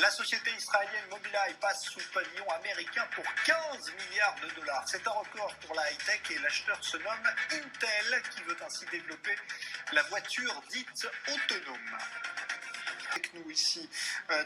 La société israélienne Mobileye passe sous pavillon américain pour 15 milliards de dollars. C'est un record pour la high-tech et l'acheteur se nomme Intel qui veut ainsi développer la voiture dite autonome. Avec nous ici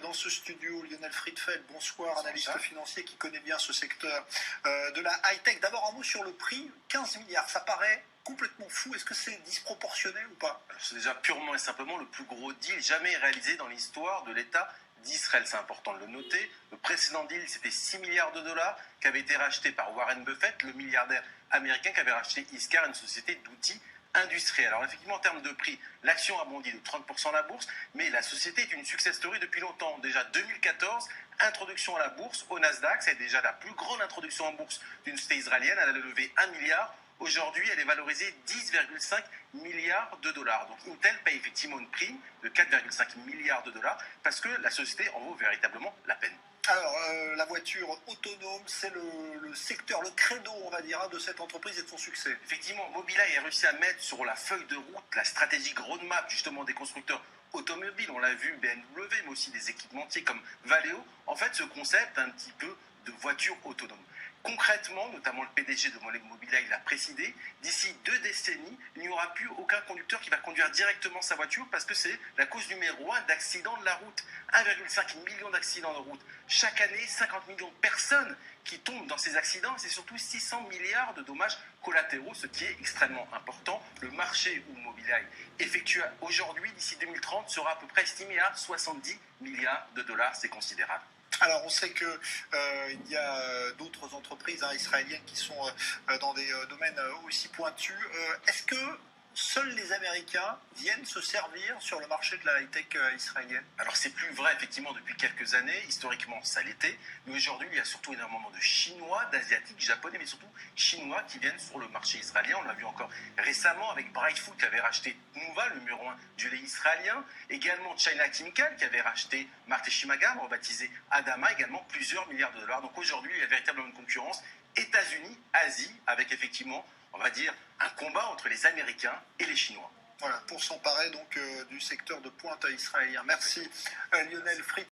dans ce studio, Lionel Friedfeld, bonsoir, analyste financier qui connaît bien ce secteur de la high-tech. D'abord un mot sur le prix, 15 milliards, ça paraît complètement fou. Est-ce que c'est disproportionné ou pas? C'est déjà purement et simplement le plus gros deal jamais réalisé dans l'histoire de l'État d'Israël. C'est important de le noter. Le précédent deal, c'était 6 milliards de dollars qui avait été racheté par Warren Buffett, le milliardaire américain qui avait racheté Iscar, une société d'outils industriels. Alors effectivement, en termes de prix, l'action a bondi de 30% à la bourse, mais la société est une success story depuis longtemps. Déjà 2014, introduction à la bourse, au Nasdaq, c'est déjà la plus grande introduction en bourse d'une société israélienne. Elle a levé 1 milliard. Aujourd'hui, elle est valorisée 10,5 milliards de dollars. Donc Intel paye effectivement une prime de 4,5 milliards de dollars parce que la société en vaut véritablement la peine. Alors, la voiture autonome, c'est le secteur, le credo, on va dire, de cette entreprise et de son succès. Effectivement, Mobileye a réussi à mettre sur la feuille de route la stratégique roadmap justement des constructeurs automobiles. On l'a vu, BMW, mais aussi des équipementiers comme Valeo. En fait, ce concept un petit peu de voiture autonome. Concrètement, notamment le PDG de Mobileye l'a précisé, d'ici 2 décennies, il n'y aura plus aucun conducteur qui va conduire directement sa voiture parce que c'est la cause numéro 1 d'accidents de la route. 1,5 million d'accidents de route. Chaque année, 50 millions de personnes qui tombent dans ces accidents et c'est surtout 600 milliards de dommages collatéraux, ce qui est extrêmement important. Le marché où Mobileye effectue aujourd'hui, d'ici 2030, sera à peu près estimé à 70 milliards de dollars. C'est considérable. Alors, on sait qu'il y a d'autres entreprises israéliennes qui sont dans des domaines aussi pointus. Est-ce que seuls les Américains viennent se servir sur le marché de la high-tech israélienne? Alors, c'est plus vrai, effectivement, depuis quelques années. Historiquement, ça l'était. Mais aujourd'hui, il y a surtout énormément de Chinois, d'Asiatiques, Japonais, mais surtout Chinois qui viennent sur le marché israélien. On l'a vu encore récemment avec Bright Food qui avait racheté Tnuva, le numéro 1 du lait israélien. Également China Chemical qui avait racheté Marte Shimagam, rebaptisé Adama, également plusieurs milliards de dollars. Donc aujourd'hui, il y a véritablement une concurrence États-Unis, Asie, avec effectivement, on va dire, un combat entre les Américains et les Chinois. Voilà, pour s'emparer donc du secteur de pointe israélien. Merci Lionel Friedfeld.